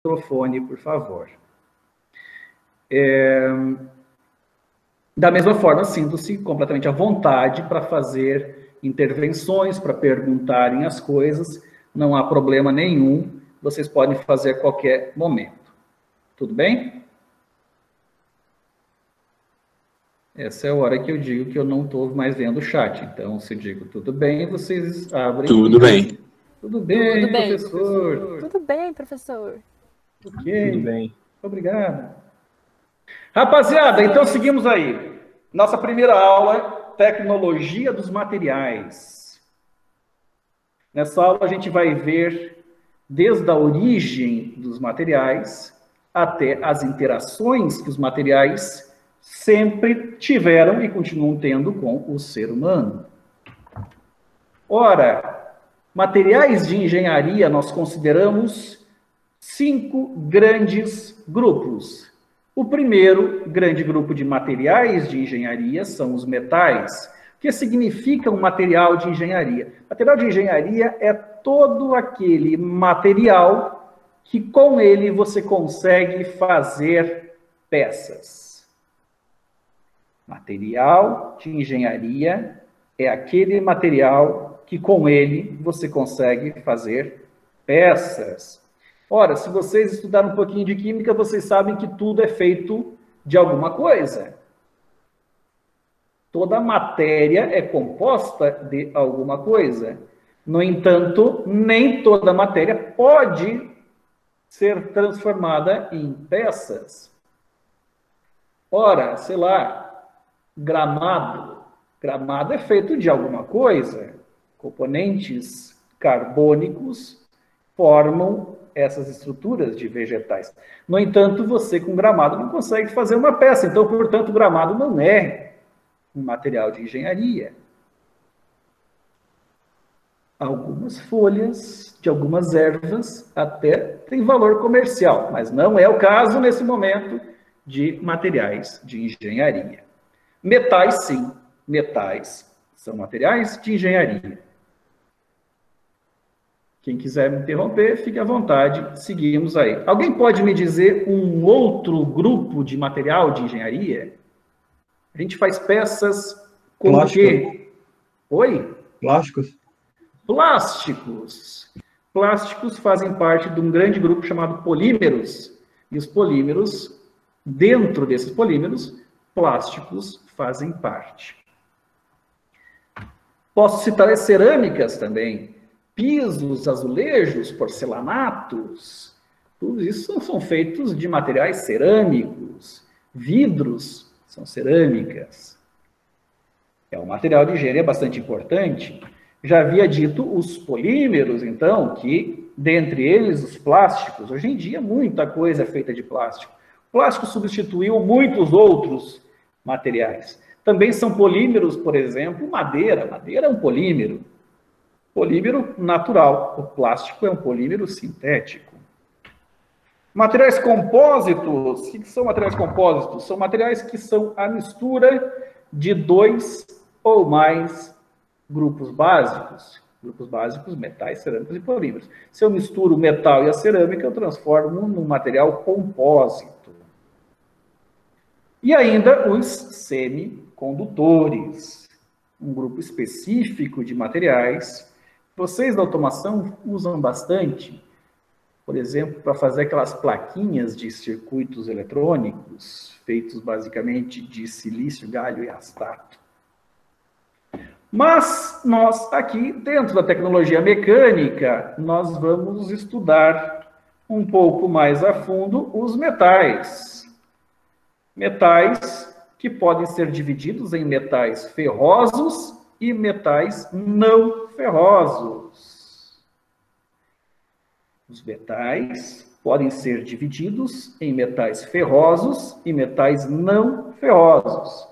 microfone, por favor. Da mesma forma, sinto-se completamente à vontade para fazer intervenções, para perguntarem as coisas, não há problema nenhum, vocês podem fazer a qualquer momento. Tudo bem? Essa é a hora que eu digo que eu não estou mais vendo o chat, então se eu digo tudo bem, vocês abrem... Tudo bem. Tudo bem, Tudo bem, professor. Tudo bem, professor. Ok. Tudo bem. Obrigado. Rapaziada, então seguimos aí. Nossa primeira aula, tecnologia dos materiais. Nessa aula a gente vai ver desde a origem dos materiais até as interações que os materiais sempre tiveram e continuam tendo com o ser humano. Ora, materiais de engenharia nós consideramos 5 grandes grupos. O primeiro grande grupo de materiais de engenharia são os metais. O que significa um material de engenharia? Material de engenharia é todo aquele material que com ele você consegue fazer peças. Material de engenharia é aquele material que com ele você consegue fazer peças. Ora, se vocês estudaram um pouquinho de química, vocês sabem que tudo é feito de alguma coisa. Toda matéria é composta de alguma coisa. No entanto, nem toda matéria pode ser transformada em peças. Ora, sei lá, gramado. Gramado é feito de alguma coisa. Componentes carbônicos formam essas estruturas de vegetais. No entanto, você com gramado não consegue fazer uma peça. Então, portanto, o gramado não é um material de engenharia. Algumas folhas de algumas ervas até têm valor comercial, mas não é o caso nesse momento de materiais de engenharia. Metais, sim. Metais são materiais de engenharia. Quem quiser me interromper, fique à vontade, seguimos aí. Alguém pode me dizer um outro grupo de material de engenharia? A gente faz peças com o quê? Oi? Plásticos. Plásticos. Plásticos fazem parte de um grande grupo chamado polímeros. E os polímeros, dentro desses polímeros, plásticos fazem parte. Posso citar as cerâmicas também. Pisos, azulejos, porcelanatos. Tudo isso são feitos de materiais cerâmicos. Vidros são cerâmicas. É um material de engenharia bastante importante. Já havia dito os polímeros, então, que, dentre eles, os plásticos. Hoje em dia, muita coisa é feita de plástico. O plástico substituiu muitos outros materiais. Também são polímeros, por exemplo, madeira. Madeira é um polímero. Polímero natural. O plástico é um polímero sintético. Materiais compósitos. O que são materiais compósitos? São materiais que são a mistura de 2 ou mais grupos básicos. Grupos básicos, metais, cerâmicos e polímeros. Se eu misturo o metal e a cerâmica, eu transformo num material compósito. E ainda os semicondutores. Um grupo específico de materiais. Vocês da automação usam bastante, por exemplo, para fazer aquelas plaquinhas de circuitos eletrônicos, feitos basicamente de silício, galho e astato. Mas nós aqui, dentro da tecnologia mecânica, nós vamos estudar um pouco mais a fundo os metais. Metais que podem ser divididos em metais ferrosos e metais não ferrosos. Os metais podem ser divididos em metais ferrosos e metais não ferrosos.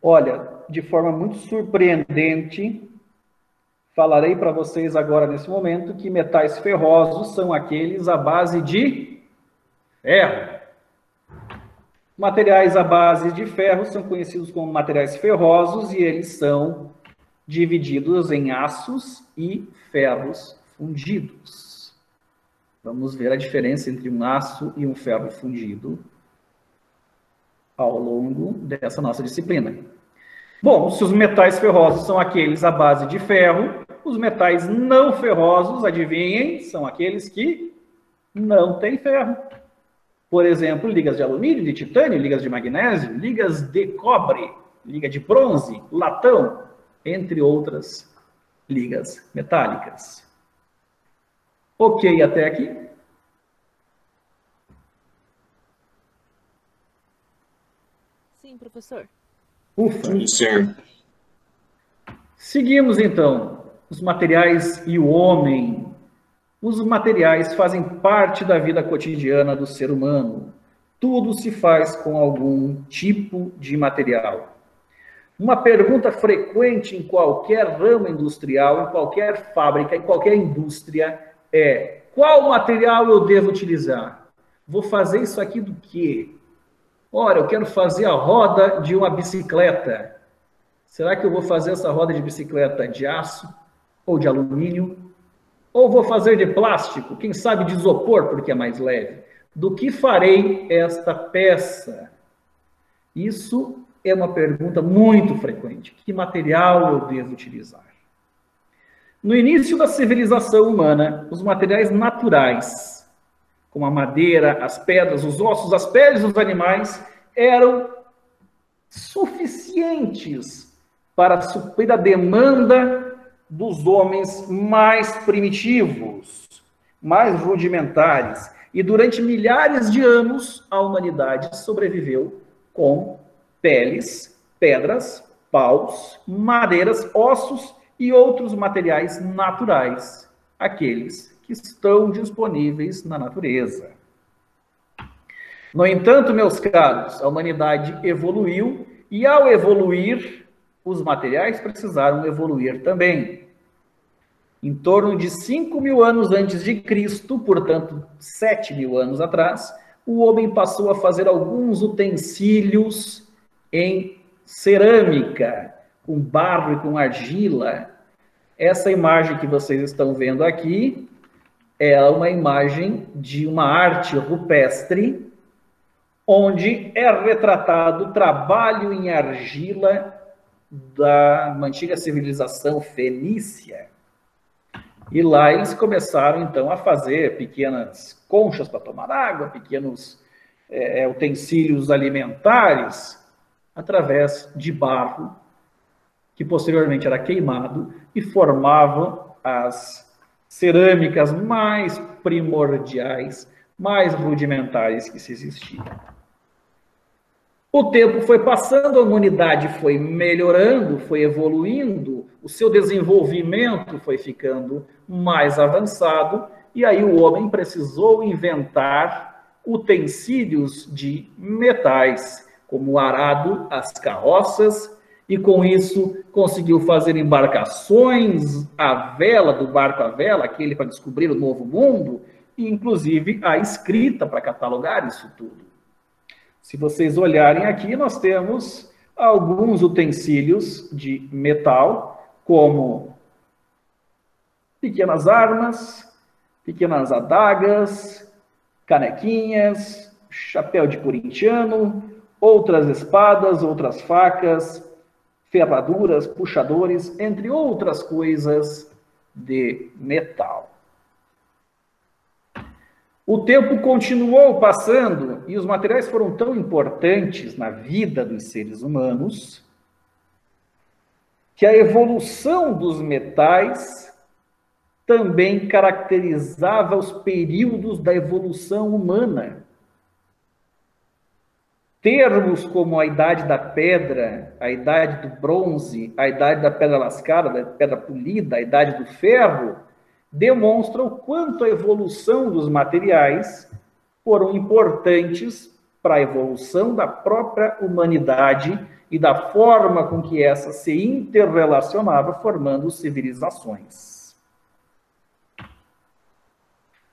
Olha, de forma muito surpreendente, falarei para vocês agora, nesse momento, que metais ferrosos são aqueles à base de ferro. Materiais à base de ferro são conhecidos como materiais ferrosos e eles são divididos em aços e ferros fundidos. Vamos ver a diferença entre um aço e um ferro fundido ao longo dessa nossa disciplina. Bom, se os metais ferrosos são aqueles à base de ferro, os metais não ferrosos, adivinhem, são aqueles que não têm ferro. Por exemplo, ligas de alumínio, de titânio, ligas de magnésio, ligas de cobre, liga de bronze, latão, entre outras ligas metálicas. Ok, até aqui? Sim, professor. Ufa! Sim, senhor. Seguimos, então, os materiais e o homem. Os materiais fazem parte da vida cotidiana do ser humano. Tudo se faz com algum tipo de material. Uma pergunta frequente em qualquer ramo industrial, em qualquer fábrica, em qualquer indústria é: qual material eu devo utilizar? Vou fazer isso aqui do quê? Ora, eu quero fazer a roda de uma bicicleta. Será que eu vou fazer essa roda de bicicleta de aço ou de alumínio? Ou vou fazer de plástico? Quem sabe de isopor, porque é mais leve? Do que farei esta peça? Isso é uma pergunta muito frequente. Que material eu devo utilizar? No início da civilização humana, os materiais naturais, como a madeira, as pedras, os ossos, as peles dos animais, eram suficientes para suprir a demanda dos homens mais primitivos, mais rudimentares. E durante milhares de anos, a humanidade sobreviveu com peles, pedras, paus, madeiras, ossos e outros materiais naturais, aqueles que estão disponíveis na natureza. No entanto, meus caros, a humanidade evoluiu e, ao evoluir, os materiais precisaram evoluir também. Em torno de 5.000 anos antes de Cristo, portanto, 7.000 anos atrás, o homem passou a fazer alguns utensílios em cerâmica, com barro e com argila. Essa imagem que vocês estão vendo aqui é uma imagem de uma arte rupestre, onde é retratado o trabalho em argila da antiga civilização fenícia. E lá eles começaram, então, a fazer pequenas conchas para tomar água, pequenos utensílios alimentares, através de barro, que posteriormente era queimado, e formavam as cerâmicas mais primordiais, mais rudimentares que se existiam. O tempo foi passando, a humanidade foi melhorando, foi evoluindo, o seu desenvolvimento foi ficando mais avançado, e aí o homem precisou inventar utensílios de metais, como o arado, as carroças, e com isso conseguiu fazer embarcações à vela, do barco à vela, aquele para descobrir o novo mundo, e inclusive a escrita para catalogar isso tudo. Se vocês olharem aqui, nós temos alguns utensílios de metal, como pequenas armas, pequenas adagas, canequinhas, chapéu de corintiano, outras espadas, outras facas, ferraduras, puxadores, entre outras coisas de metal. O tempo continuou passando e os materiais foram tão importantes na vida dos seres humanos que a evolução dos metais também caracterizava os períodos da evolução humana. Termos como a idade da pedra, a idade do bronze, a idade da pedra lascada, da pedra polida, a idade do ferro, demonstram o quanto a evolução dos materiais foram importantes para a evolução da própria humanidade e da forma com que essa se interrelacionava, formando civilizações.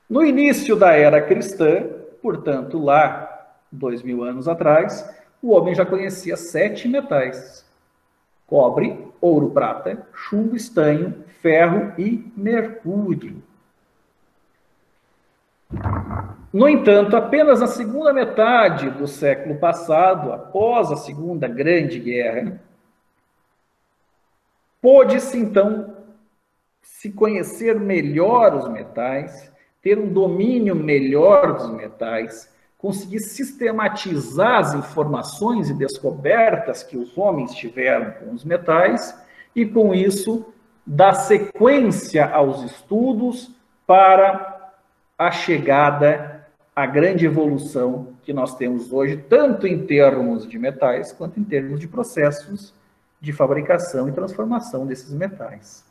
No início da era cristã, portanto, lá 2.000 anos atrás, o homem já conhecia 7 metais: cobre, ouro, prata, chumbo, estanho, ferro e mercúrio. No entanto, apenas na segunda metade do século passado, após a Segunda Grande Guerra, pôde-se, então, se conhecer melhor os metais, ter um domínio melhor dos metais, conseguir sistematizar as informações e descobertas que os homens tiveram com os metais e, com isso, dar sequência aos estudos para a chegada à grande evolução que nós temos hoje, tanto em termos de metais quanto em termos de processos de fabricação e transformação desses metais.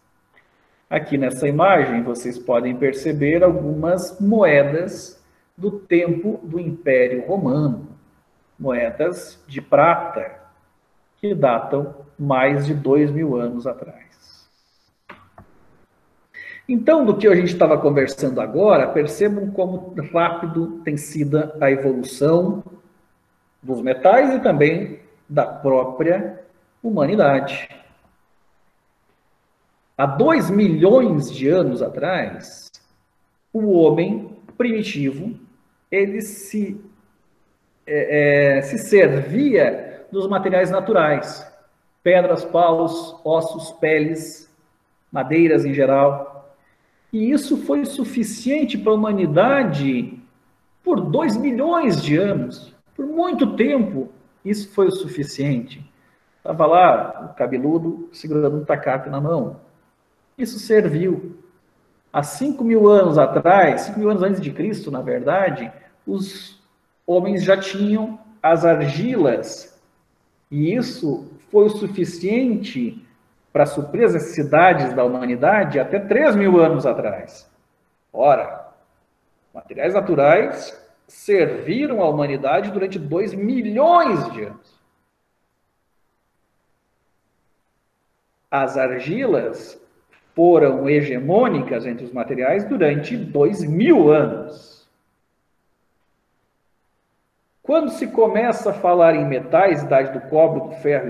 Aqui nessa imagem, vocês podem perceber algumas moedas do tempo do Império Romano, moedas de prata, que datam mais de 2000 anos atrás. Então, do que a gente estava conversando agora, percebam como rápido tem sido a evolução dos metais e também da própria humanidade. Há 2 milhões de anos atrás, o homem primitivo, ele se servia dos materiais naturais, pedras, paus, ossos, peles, madeiras em geral. E isso foi suficiente para a humanidade por 2 milhões de anos. Por muito tempo, isso foi o suficiente. Estava lá o cabeludo segurando um tacape na mão. Isso serviu. Há 5.000 anos atrás, 5.000 anos antes de Cristo, na verdade, os homens já tinham as argilas. E isso foi o suficiente para suprir as necessidades da humanidade até 3.000 anos atrás. Ora, materiais naturais serviram à humanidade durante 2 milhões de anos. As argilas foram hegemônicas entre os materiais durante 2.000 anos. Quando se começa a falar em metais, idade do cobre, do ferro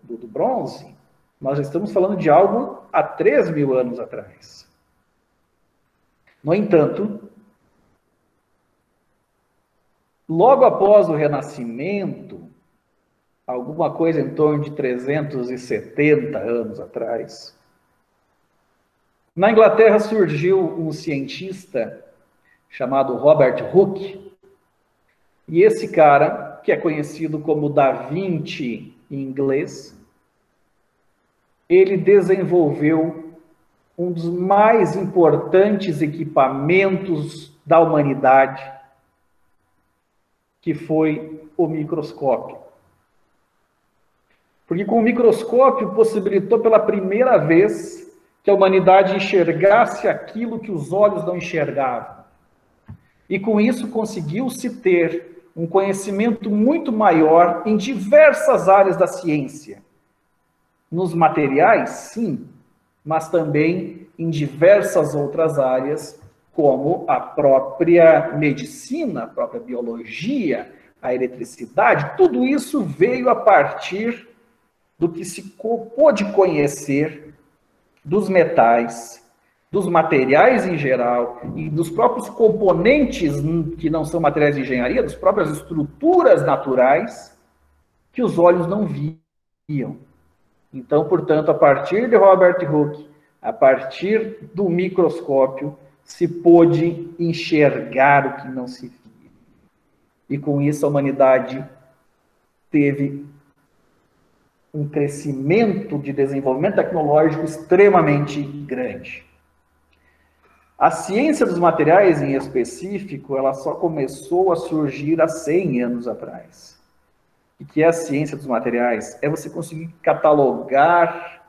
e do bronze, nós já estamos falando de algo há 3.000 anos atrás. No entanto, logo após o Renascimento, alguma coisa em torno de 370 anos atrás, na Inglaterra surgiu um cientista chamado Robert Hooke, e esse cara, que é conhecido como Da Vinci em inglês, ele desenvolveu um dos mais importantes equipamentos da humanidade, que foi o microscópio. Porque com o microscópio possibilitou pela primeira vez que a humanidade enxergasse aquilo que os olhos não enxergavam. E com isso conseguiu-se ter um conhecimento muito maior em diversas áreas da ciência. Nos materiais, sim, mas também em diversas outras áreas, como a própria medicina, a própria biologia, a eletricidade. Tudo isso veio a partir do que se pôde conhecer dos metais, dos materiais em geral e dos próprios componentes que não são materiais de engenharia, das próprias estruturas naturais que os olhos não viam. Então, portanto, a partir de Robert Hooke, a partir do microscópio, se pôde enxergar o que não se via. E com isso a humanidade teve um crescimento de desenvolvimento tecnológico extremamente grande. A ciência dos materiais, em específico, ela só começou a surgir há 100 anos atrás. O que é a ciência dos materiais? É você conseguir catalogar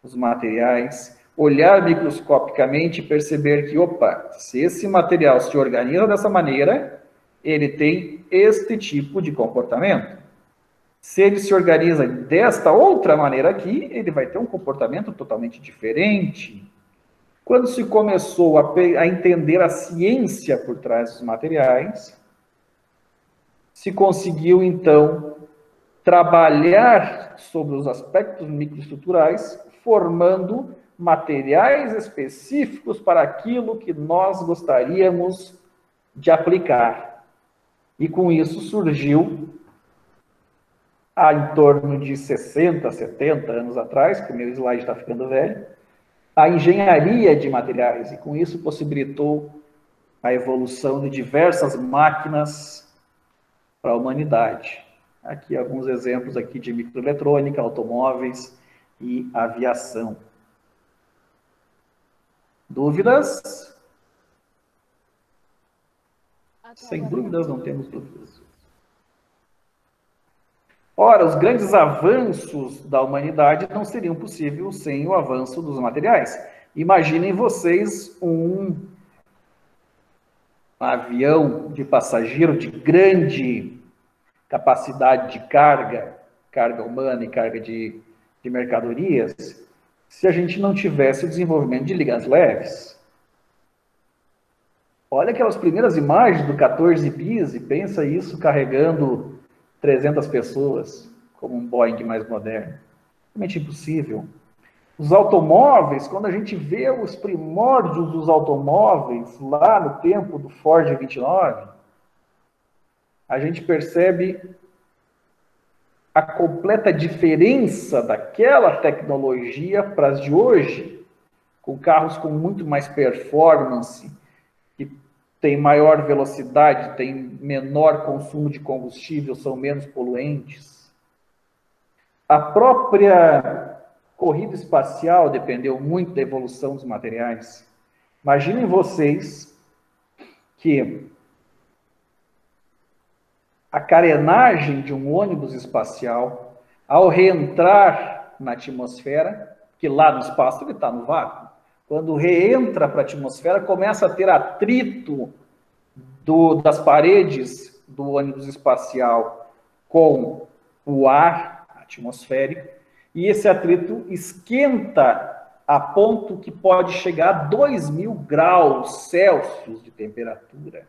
os materiais, olhar microscopicamente e perceber que, opa, se esse material se organiza dessa maneira, ele tem este tipo de comportamento. Se ele se organiza desta outra maneira aqui, ele vai ter um comportamento totalmente diferente. Quando se começou a entender a ciência por trás dos materiais, se conseguiu, então, trabalhar sobre os aspectos microestruturais, formando materiais específicos para aquilo que nós gostaríamos de aplicar. E com isso surgiu, há em torno de 60, 70 anos atrás, que o meu slide está ficando velho, a engenharia de materiais, e com isso possibilitou a evolução de diversas máquinas para a humanidade. Aqui alguns exemplos aqui de microeletrônica, automóveis e aviação. Dúvidas? Sem dúvidas, não temos dúvidas. Ora, os grandes avanços da humanidade não seriam possíveis sem o avanço dos materiais. Imaginem vocês um avião de passageiro de grande capacidade de carga humana e carga de mercadorias, se a gente não tivesse o desenvolvimento de ligas leves. Olha aquelas primeiras imagens do 14 bis e pensa isso carregando 300 pessoas, como um Boeing mais moderno. Realmente impossível. Os automóveis, quando a gente vê os primórdios dos automóveis, lá no tempo do Ford 29, a gente percebe a completa diferença daquela tecnologia para as de hoje, com carros com muito mais performance, que tem maior velocidade, tem menor consumo de combustível, são menos poluentes. A própria corrida espacial dependeu muito da evolução dos materiais. Imaginem vocês que a carenagem de um ônibus espacial, ao reentrar na atmosfera, que lá no espaço ele está no vácuo, quando reentra para a atmosfera, começa a ter atrito das paredes do ônibus espacial com o ar atmosférico, e esse atrito esquenta a ponto que pode chegar a 2.000 graus Celsius de temperatura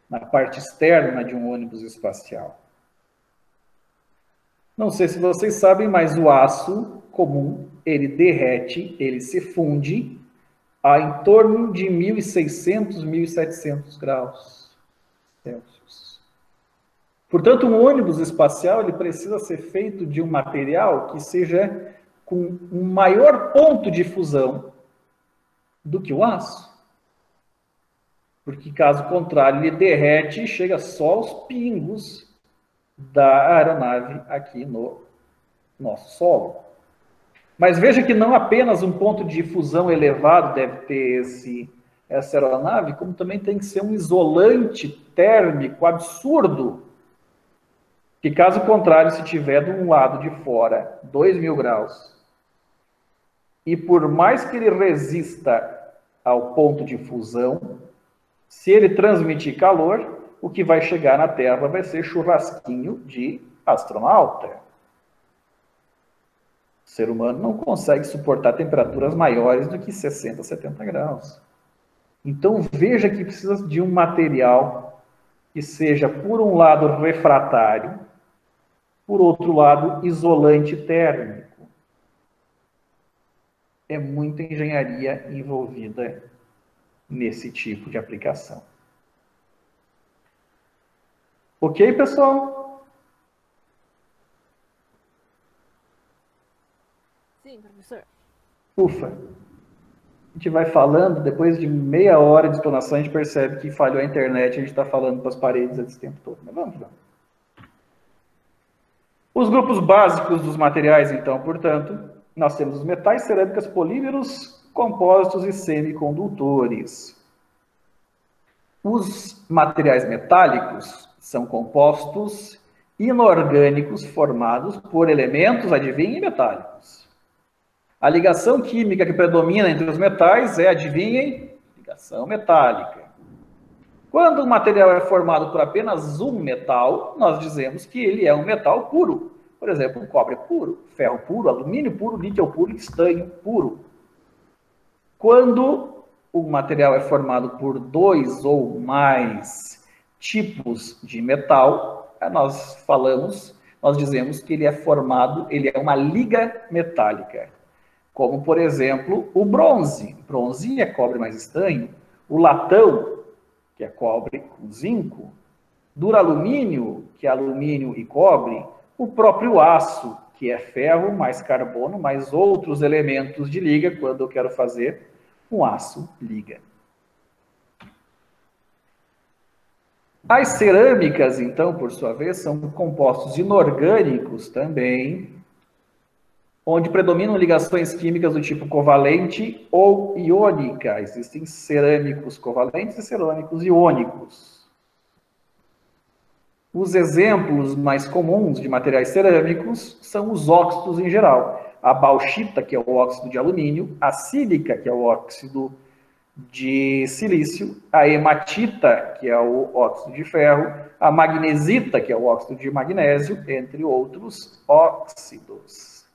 na parte externa de um ônibus espacial. Não sei se vocês sabem, mas o aço comum, ele derrete, ele se funde a em torno de 1.600, 1.700 graus Celsius. Portanto, um ônibus espacial ele precisa ser feito de um material que seja com um maior ponto de fusão do que o aço. Porque, caso contrário, ele derrete e chega só aos pingos da aeronave aqui no nosso solo. Mas veja que não apenas um ponto de fusão elevado deve ter essa aeronave, como também tem que ser um isolante térmico absurdo. Que, caso contrário, se tiver de um lado de fora 2.000 graus, e por mais que ele resista ao ponto de fusão, se ele transmitir calor, o que vai chegar na Terra vai ser churrasquinho de astronauta. O ser humano não consegue suportar temperaturas maiores do que 60, 70 graus. Então veja que precisa de um material que seja, por um lado, refratário, por outro lado, isolante térmico. É muita engenharia envolvida nesse tipo de aplicação. Ok, pessoal? Sim, professor. Ufa. A gente vai falando, depois de meia hora de explanação, a gente percebe que falhou a internet, a gente está falando para as paredes esse tempo todo. Mas vamos lá. Os grupos básicos dos materiais, então, portanto, nós temos os metais, cerâmicas, polímeros, compósitos e semicondutores. Os materiais metálicos são compostos inorgânicos formados por elementos, adivinhem, metálicos. A ligação química que predomina entre os metais é, adivinhem, ligação metálica. Quando o material é formado por apenas um metal, nós dizemos que ele é um metal puro. Por exemplo, o cobre é puro, ferro puro, alumínio puro, níquel puro, estanho puro. Quando o material é formado por 2 ou mais tipos de metal, nós dizemos que ele é formado, ele é uma liga metálica. Como, por exemplo, o bronze. Bronze é cobre mais estanho. O latão, que é cobre com zinco, duralumínio, que é alumínio e cobre, o próprio aço, que é ferro mais carbono, mais outros elementos de liga, quando eu quero fazer um aço liga. As cerâmicas, então, por sua vez, são compostos inorgânicos também, onde predominam ligações químicas do tipo covalente ou iônica. Existem cerâmicos covalentes e cerâmicos iônicos. Os exemplos mais comuns de materiais cerâmicos são os óxidos em geral. A bauxita, que é o óxido de alumínio, a sílica, que é o óxido de silício, a hematita, que é o óxido de ferro, a magnesita, que é o óxido de magnésio, entre outros óxidos.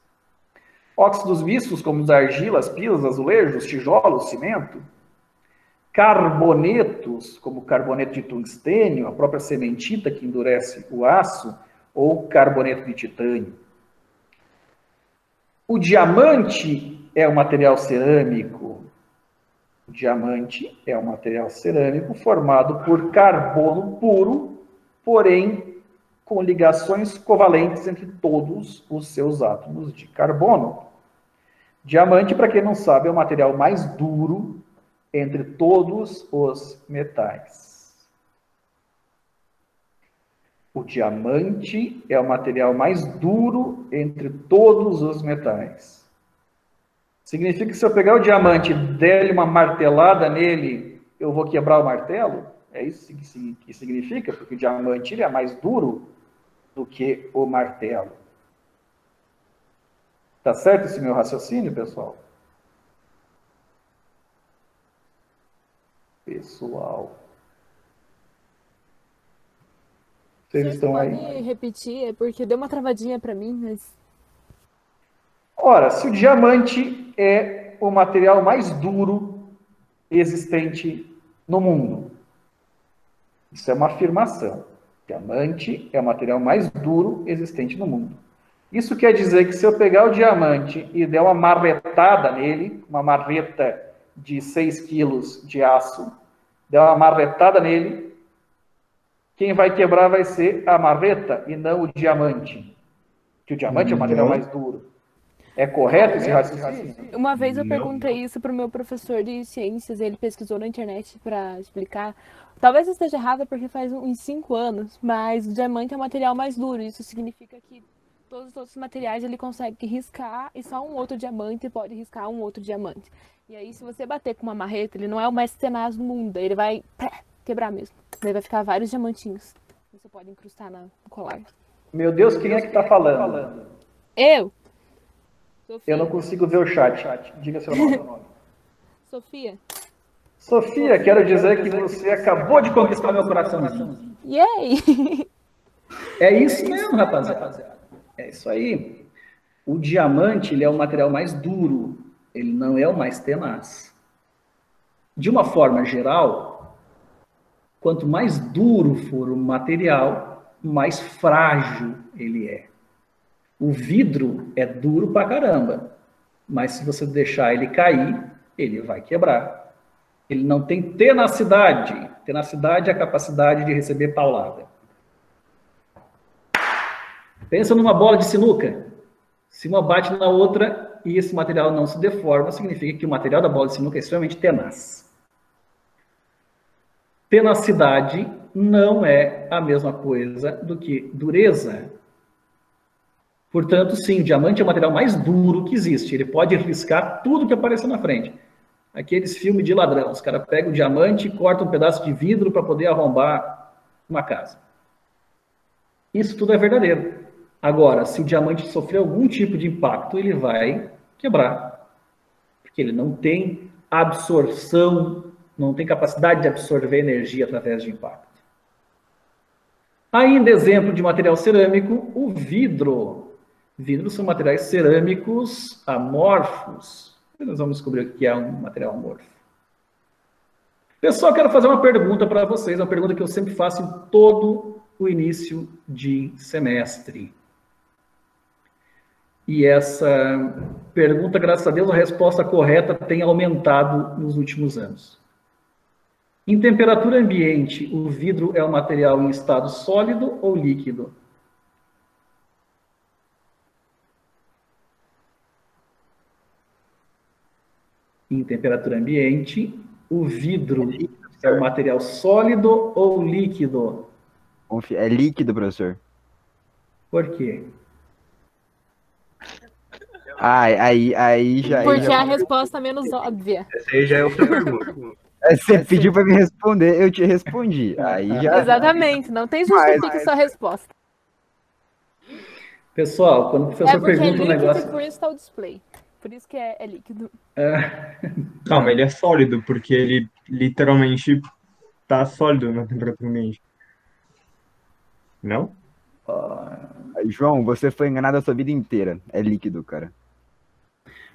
Óxidos mistos, como os argilas, pilas, azulejos, tijolos, cimento. Carbonetos, como carboneto de tungstênio, a própria cementita que endurece o aço, ou carboneto de titânio. O diamante é um material cerâmico. O diamante é um material cerâmico formado por carbono puro, porém com ligações covalentes entre todos os seus átomos de carbono. Diamante, para quem não sabe, é o material mais duro entre todos os metais. O diamante é o material mais duro entre todos os metais. Significa que se eu pegar o diamante e der-lhe uma martelada nele, eu vou quebrar o martelo? É isso que significa, porque o diamante ele é mais duro do que o martelo. Tá certo esse meu raciocínio, pessoal? Vocês estão aí? Pode repetir? É porque deu uma travadinha para mim, mas... Ora, se o diamante é o material mais duro existente no mundo, isso é uma afirmação. Diamante é o material mais duro existente no mundo. Isso quer dizer que se eu pegar o diamante e der uma marretada nele, uma marreta de 6 quilos de aço, der uma marretada nele, quem vai quebrar vai ser a marreta e não o diamante. Que o diamante é o material mais duro. É correto esse raciocínio? Uma vez eu perguntei isso para o meu professor de ciências, ele pesquisou na internet para explicar. Talvez eu esteja errada porque faz uns 5 anos, mas o diamante é o material mais duro. Isso significa que todos os outros materiais ele consegue riscar e só um outro diamante pode riscar um outro diamante. E aí, se você bater com uma marreta, ele não é o mais tenaz do mundo, ele vai quebrar mesmo. Daí vai ficar vários diamantinhos. Você pode incrustar no colar. Meu Deus, quem é que está falando? Eu! Sofia. Eu não consigo ver o chat. Diga seu nome. Sofia. Sofia, quero dizer que você acabou de conquistar meu coraçãozinho. Yay! É isso mesmo, rapaziada. É isso aí. O diamante, ele é o material mais duro. Ele não é o mais tenaz. De uma forma geral, quanto mais duro for o material, mais frágil ele é. O vidro é duro pra caramba, mas se você deixar ele cair, ele vai quebrar. Ele não tem tenacidade. Tenacidade é a capacidade de receber paulada. Pensa numa bola de sinuca. Se uma bate na outra e esse material não se deforma, significa que o material da bola de sinuca é extremamente tenaz. Tenacidade não é a mesma coisa do que dureza. Portanto, sim, o diamante é o material mais duro que existe. Ele pode riscar tudo que aparecer na frente. Aqueles filmes de ladrão. Os caras pegam o diamante e cortam um pedaço de vidro para poder arrombar uma casa. Isso tudo é verdadeiro. Agora, se o diamante sofrer algum tipo de impacto, ele vai quebrar. Porque ele não tem absorção, não tem capacidade de absorver energia através de impacto. Ainda exemplo de material cerâmico, o vidro. Vidros são materiais cerâmicos amorfos. Nós vamos descobrir o que é um material amorfo. Pessoal, quero fazer uma pergunta para vocês, uma pergunta que eu sempre faço em todo o início de semestre. E essa pergunta, graças a Deus, a resposta correta tem aumentado nos últimos anos. Em temperatura ambiente, o vidro é um material em estado sólido ou líquido? Em temperatura ambiente, o vidro é um material sólido ou líquido? É líquido, professor. Por quê? Aí já. Porque é a resposta menos óbvia. Essa aí já é outra pergunta. Você pediu pra me responder, eu te respondi. Aí já. Exatamente, não tem justifique sua resposta. Pessoal, quando o É professor porque é pergunta um líquido negócio... e por isso está o display. Por isso que é líquido. Calma, ele é sólido, porque ele literalmente tá sólido na temperatura ambiente. Não? João, você foi enganado a sua vida inteira. É líquido, cara.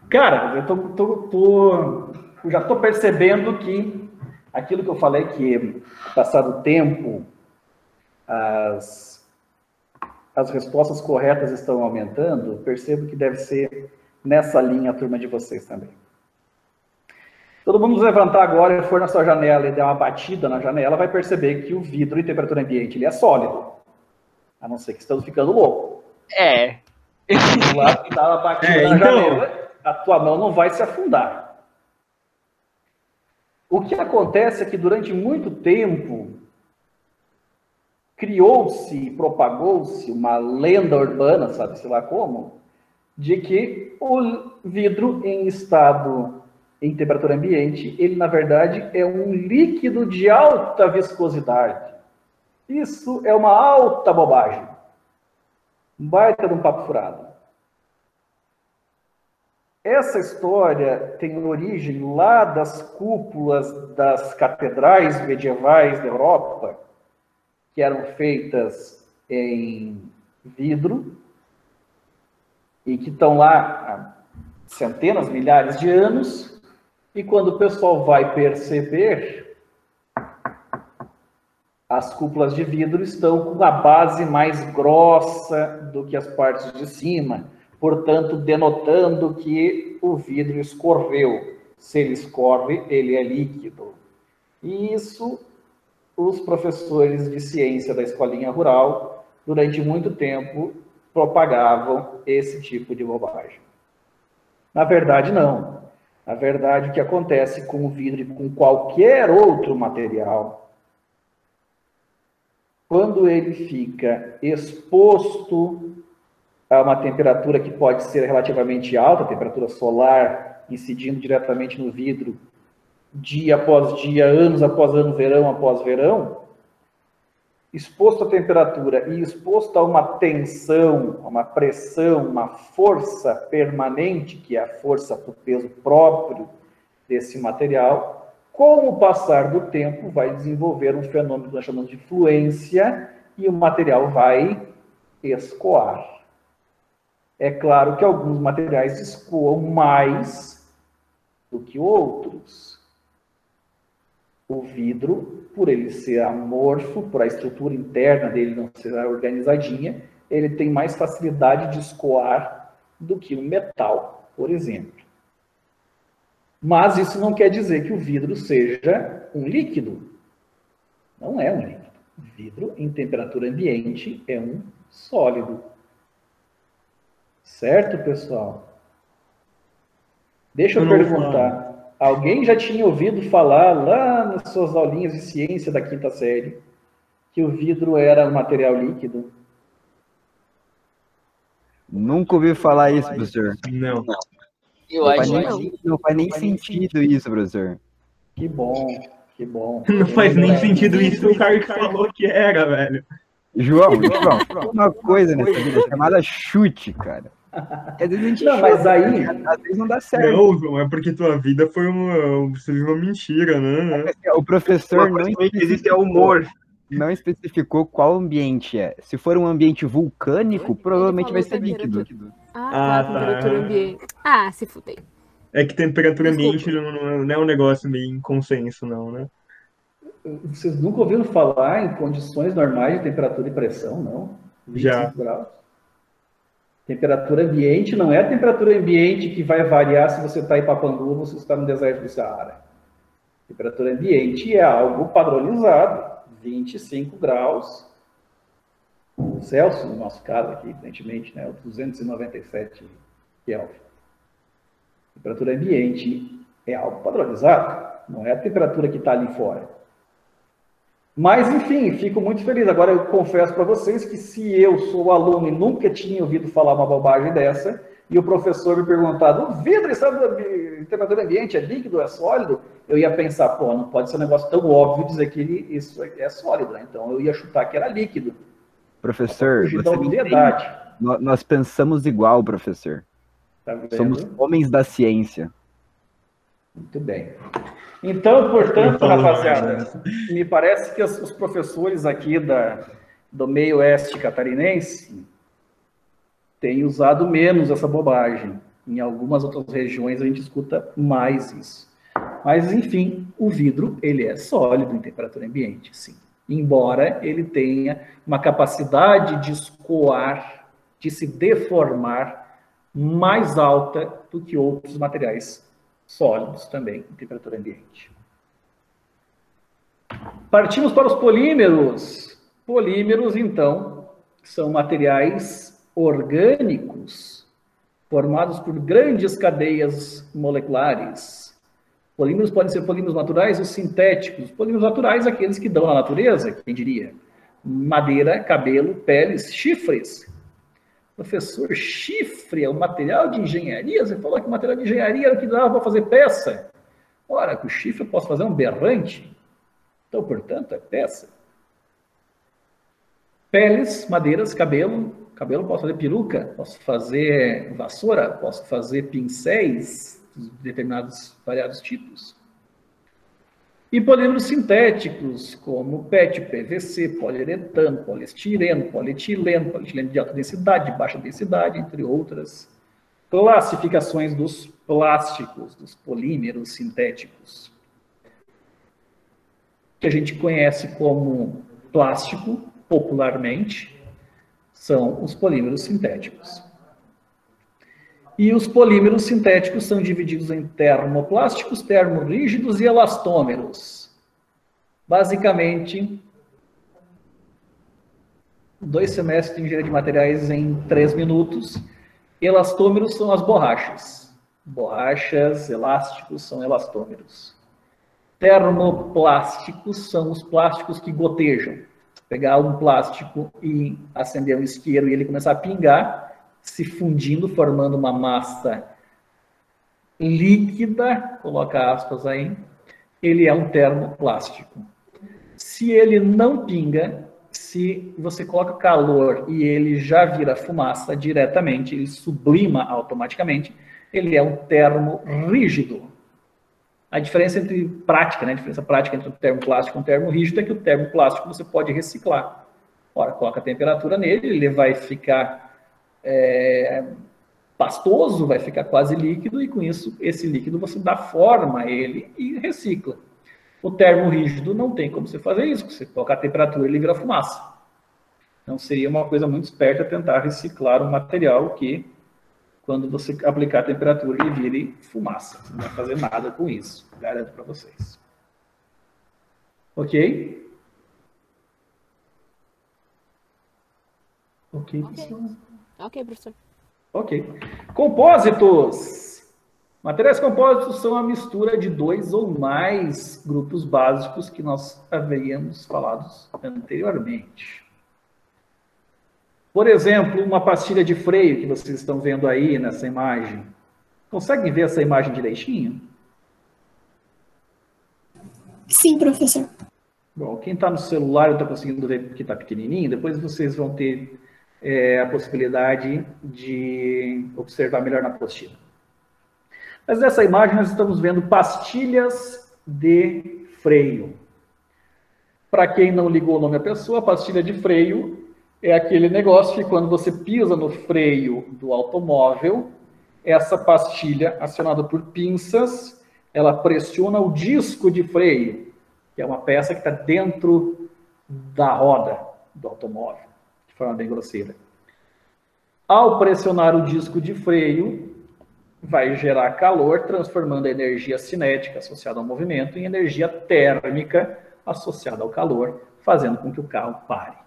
Cara, eu já estou percebendo que aquilo que eu falei, que passado o tempo, as respostas corretas estão aumentando, percebo que deve ser nessa linha a turma de vocês também. Todo mundo levantar agora e for na sua janela e der uma batida na janela, vai perceber que o vidro em temperatura ambiente ele é sólido. A não ser que estamos ficando loucos. Lá dá uma batida na janela, a tua mão não vai se afundar. O que acontece é que durante muito tempo criou-se, propagou-se uma lenda urbana, sabe-se lá como, de que o vidro em temperatura ambiente, ele na verdade é um líquido de alta viscosidade. Isso é uma alta bobagem. Um baita de um papo furado. Essa história tem origem lá das cúpulas das catedrais medievais da Europa, que eram feitas em vidro e que estão lá há centenas, milhares de anos, e quando o pessoal vai perceber, as cúpulas de vidro estão com a base mais grossa do que as partes de cima, portanto, denotando que o vidro escorreu. Se ele escorre, ele é líquido. E isso, os professores de ciência da escolinha rural, durante muito tempo, propagavam esse tipo de bobagem. Na verdade, não. Na verdade, o que acontece com o vidro e com qualquer outro material, quando ele fica exposto a uma temperatura que pode ser relativamente alta, temperatura solar, incidindo diretamente no vidro, dia após dia, anos após ano, verão após verão, exposto à temperatura e exposto a uma tensão, a uma pressão, uma força permanente, que é a força do peso próprio desse material, com o passar do tempo, vai desenvolver um fenômeno que nós chamamos de fluência e o material vai escoar. É claro que alguns materiais escoam mais do que outros. O vidro, por ele ser amorfo, por a estrutura interna dele não ser organizadinha, ele tem mais facilidade de escoar do que o metal, por exemplo. Mas isso não quer dizer que o vidro seja um líquido. Não é um líquido. O vidro, em temperatura ambiente, é um sólido. Certo, pessoal? Deixa eu perguntar. Alguém já tinha ouvido falar lá nas suas aulinhas de ciência da quinta série que o vidro era um material líquido? Nunca ouvi falar isso, professor. Não. Eu acho que não. Não faz nem sentido isso, professor. Que bom, que bom. Não faz nem sentido isso, o cara que falou que era, velho. João, tem uma coisa nessa vida chamada chute, cara. Às vezes a gente Não, mas aí... às vezes não dá certo. Não, João, é porque tua vida foi você viu uma mentira, né? O professor Existe humor. não especificou qual ambiente é. Se for um ambiente vulcânico, provavelmente vai ser líquido. Ah, tá, temperatura ambiente. Ah, se fudei. É que temperatura ambiente não é um negócio meio em consenso, não, né? Vocês nunca ouviram falar em condições normais de temperatura e pressão, não? 25 Já. graus. Temperatura ambiente não é a temperatura ambiente que vai variar se você está em Papanduva ou se você está no deserto do Saara. Temperatura ambiente é algo padronizado, 25 graus Celsius, no nosso caso aqui, evidentemente, né, 297 Kelvin. Temperatura ambiente é algo padronizado, não é a temperatura que está ali fora. Mas, enfim, fico muito feliz. Agora, eu confesso para vocês que se eu sou aluno e nunca tinha ouvido falar uma bobagem dessa, e o professor me perguntar, o vidro está em temperatura ambiente, é líquido, é sólido? Eu ia pensar, pô, não pode ser um negócio tão óbvio dizer que isso é sólido, né? Então, eu ia chutar que era líquido. Professor, Fugir da obviedade. Nós pensamos igual, professor. Tá vendo? Somos homens da ciência. Muito bem. Então, portanto, rapaziada, me parece que os professores aqui do meio oeste catarinense têm usado menos essa bobagem. Em algumas outras regiões a gente escuta mais isso. Mas, enfim, o vidro, ele é sólido em temperatura ambiente, sim. Embora ele tenha uma capacidade de escoar, de se deformar mais alta do que outros materiais sólidos também em temperatura ambiente. Partimos para os polímeros. Polímeros, então, são materiais orgânicos formados por grandes cadeias moleculares. Polímeros podem ser polímeros naturais ou sintéticos. Polímeros naturais, aqueles que dão na natureza, quem diria? Madeira, cabelo, peles, chifres. Professor, chifre é um material de engenharia? Você falou que o material de engenharia era o que dava para fazer peça. Ora, com o chifre eu posso fazer um berrante. Então, portanto, é peça. Peles, madeiras, cabelo. Cabelo posso fazer peruca, posso fazer vassoura, posso fazer pincéis de determinados, variados tipos. E polímeros sintéticos, como PET, PVC, poliuretano, poliestireno, polietileno, polietileno de alta densidade, de baixa densidade, entre outras classificações dos plásticos, dos polímeros sintéticos, que a gente conhece como plástico, popularmente, são os polímeros sintéticos. E os polímeros sintéticos são divididos em termoplásticos, termorrígidos e elastômeros. Basicamente, 2 semestres de engenharia de materiais em 3 minutos. Elastômeros são as borrachas. Borrachas, elásticos são elastômeros. Termoplásticos são os plásticos que gotejam. Pegar um plástico e acender um isqueiro e ele começar a pingar, se fundindo, formando uma massa líquida, coloca aspas aí, ele é um termoplástico. Se ele não pinga, se você coloca calor e ele já vira fumaça diretamente, ele sublima automaticamente, ele é um termo rígido. A diferença entre prática, né? A diferença prática entre o termoplástico e o termo rígido é que o termoplástico você pode reciclar. Ora, coloca a temperatura nele, ele vai ficar pastoso, vai ficar quase líquido, e com isso, esse líquido você dá forma a ele e recicla. O termo rígido não tem como você fazer isso, você colocar a temperatura ele vira fumaça. Então seria uma coisa muito esperta tentar reciclar um material que, quando você aplicar a temperatura, ele vire fumaça. Você não vai fazer nada com isso, garanto para vocês. Ok? Ok, pessoal? Ok, professor. Ok. Compósitos. Materiais compósitos são a mistura de 2 ou mais grupos básicos que nós havíamos falado anteriormente. Por exemplo, uma pastilha de freio que vocês estão vendo aí nessa imagem. Conseguem ver essa imagem direitinho? Sim, professor. Bom, quem está no celular está conseguindo ver porque está pequenininho, depois vocês vão ter a possibilidade de observar melhor na apostila. Mas nessa imagem nós estamos vendo pastilhas de freio. Para quem não ligou o nome à pessoa, a pastilha de freio é aquele negócio que quando você pisa no freio do automóvel, essa pastilha, acionada por pinças, ela pressiona o disco de freio, que é uma peça que está dentro da roda do automóvel, de forma bem grosseira. Ao pressionar o disco de freio, vai gerar calor, transformando a energia cinética associada ao movimento em energia térmica associada ao calor, fazendo com que o carro pare.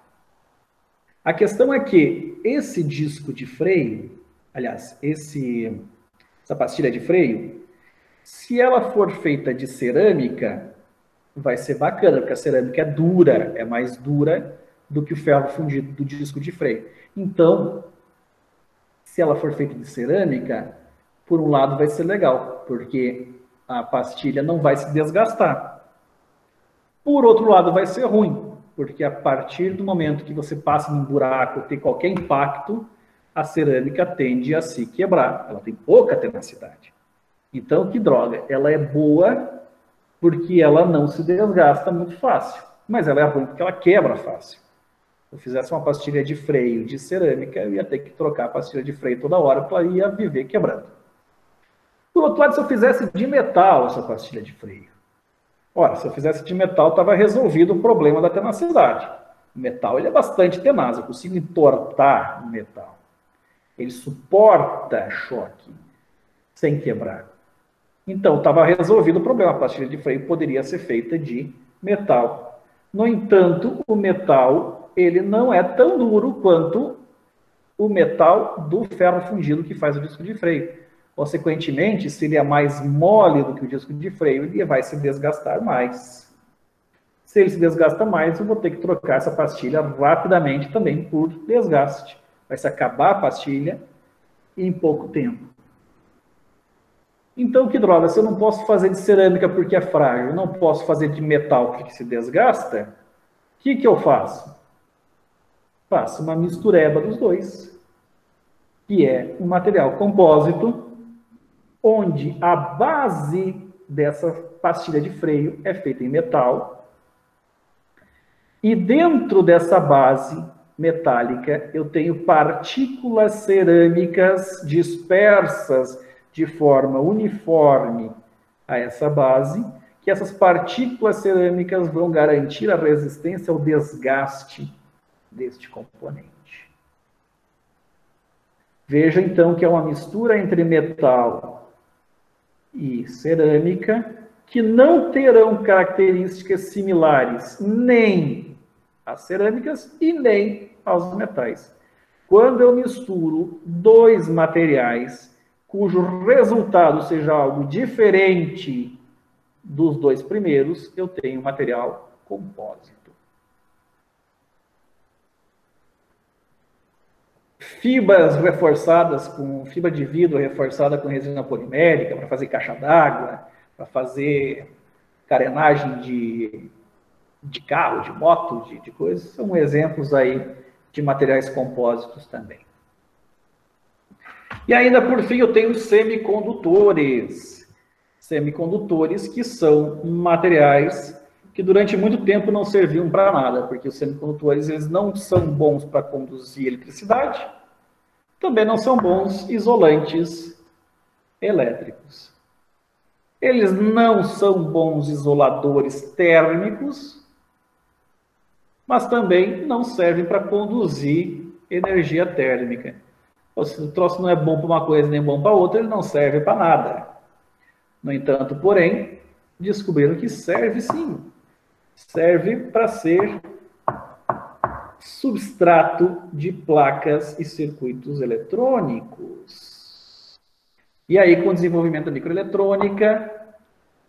A questão é que esse disco de freio, aliás, essa pastilha de freio, se ela for feita de cerâmica, vai ser bacana, porque a cerâmica é dura, é mais dura do que o ferro fundido do disco de freio. Então, se ela for feita de cerâmica, por um lado vai ser legal, porque a pastilha não vai se desgastar. Por outro lado, vai ser ruim, porque a partir do momento que você passa num buraco, tem qualquer impacto, a cerâmica tende a se quebrar. Ela tem pouca tenacidade. Então, que droga, ela é boa porque ela não se desgasta muito fácil, mas ela é ruim porque ela quebra fácil. Se eu fizesse uma pastilha de freio de cerâmica, eu ia ter que trocar a pastilha de freio toda hora, porque ela ia viver quebrando. Por outro lado, se eu fizesse de metal essa pastilha de freio, ora, se eu fizesse de metal, estava resolvido o problema da tenacidade. O metal ele é bastante tenaz, eu consigo entortar o metal. Ele suporta choque sem quebrar. Então, estava resolvido o problema. A pastilha de freio poderia ser feita de metal. No entanto, o metal ele não é tão duro quanto o metal do ferro fundido que faz o disco de freio. Consequentemente, se ele é mais mole do que o disco de freio, ele vai se desgastar mais. Se ele se desgasta mais, eu vou ter que trocar essa pastilha rapidamente também por desgaste. Vai se acabar a pastilha em pouco tempo. Então, que droga, se eu não posso fazer de cerâmica porque é frágil, não posso fazer de metal porque se desgasta, o que eu faço? Faço uma mistureba dos dois, que é um material compósito, onde a base dessa pastilha de freio é feita em metal, e dentro dessa base metálica eu tenho partículas cerâmicas dispersas de forma uniforme a essa base, que essas partículas cerâmicas vão garantir a resistência ao desgaste deste componente. Veja então que é uma mistura entre metal e cerâmica, que não terão características similares nem às cerâmicas e nem aos metais. Quando eu misturo dois materiais cujo resultado seja algo diferente dos dois primeiros, eu tenho material compósito. Fibras reforçadas com fibra de vidro reforçada com resina polimérica para fazer caixa d'água, para fazer carenagem de carro, de moto, de coisas, são exemplos aí de materiais compósitos também. E ainda por fim eu tenho os semicondutores. Semicondutores que são materiais que durante muito tempo não serviam para nada, porque os semicondutores eles não são bons para conduzir eletricidade, também não são bons isolantes elétricos. Eles não são bons isoladores térmicos, mas também não servem para conduzir energia térmica. Se o troço não é bom para uma coisa nem bom para outra, ele não serve para nada. No entanto, porém, descobriram que serve sim. Serve para ser substrato de placas e circuitos eletrônicos. E aí, com o desenvolvimento da microeletrônica,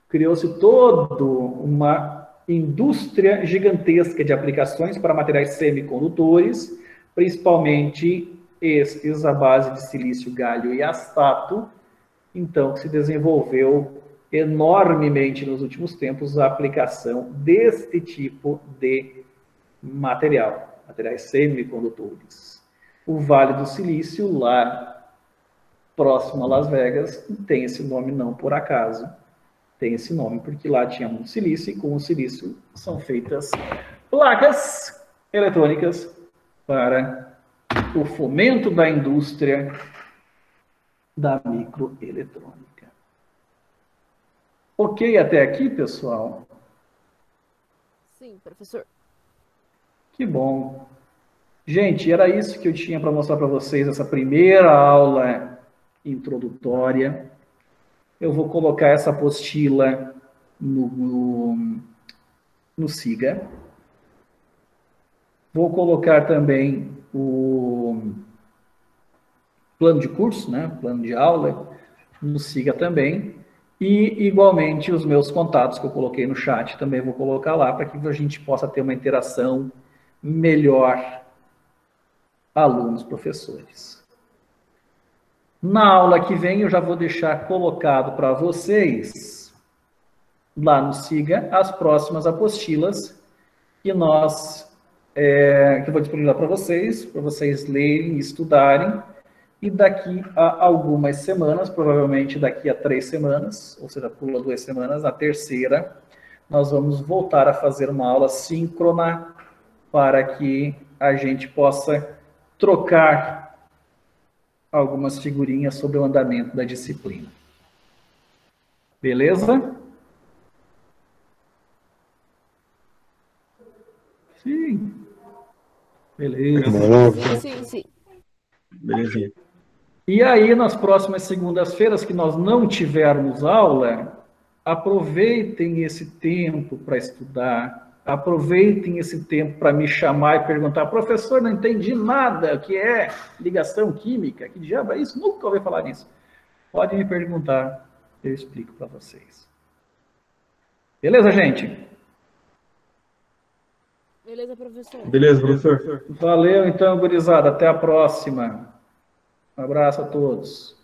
criou-se toda uma indústria gigantesca de aplicações para materiais semicondutores, principalmente estes à base de silício, galho e astato, então que se desenvolveu enormemente nos últimos tempos a aplicação deste tipo de materiais semicondutores. O Vale do Silício, lá próximo a Las Vegas, tem esse nome não por acaso. Tem esse nome porque lá tinha muito silício e com o silício são feitas placas eletrônicas para o fomento da indústria da microeletrônica. Ok até aqui, pessoal? Sim, professor. Que bom. Gente, era isso que eu tinha para mostrar para vocês, essa primeira aula introdutória. Eu vou colocar essa apostila no SIGA. Vou colocar também o plano de curso, né? Plano de aula, no SIGA também. E, igualmente, os meus contatos que eu coloquei no chat também vou colocar lá para que a gente possa ter uma interação melhor alunos-professores. Na aula que vem, eu já vou deixar colocado para vocês, lá no SIGA, as próximas apostilas que eu vou disponibilizar para vocês lerem e estudarem. E daqui a algumas semanas, provavelmente daqui a 3 semanas, ou seja, pula 2 semanas, na terceira, nós vamos voltar a fazer uma aula síncrona para que a gente possa trocar algumas figurinhas sobre o andamento da disciplina. Beleza? Sim. Beleza. Sim. Belezinha. E aí, nas próximas segundas-feiras que nós não tivermos aula, aproveitem esse tempo para estudar, aproveitem esse tempo para me chamar e perguntar: professor, não entendi nada, o que é ligação química? Que diabo é isso? Nunca ouvi falar nisso. Pode me perguntar, eu explico para vocês. Beleza, gente? Beleza, professor? Beleza, professor. Valeu, então, gurizada. Até a próxima. Um abraço a todos.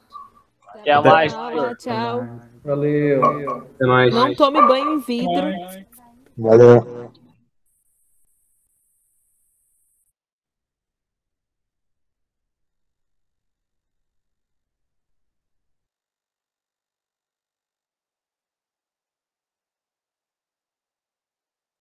Até mais, Tchau. Valeu. Até mais. Não tome banho em vidro. Valeu.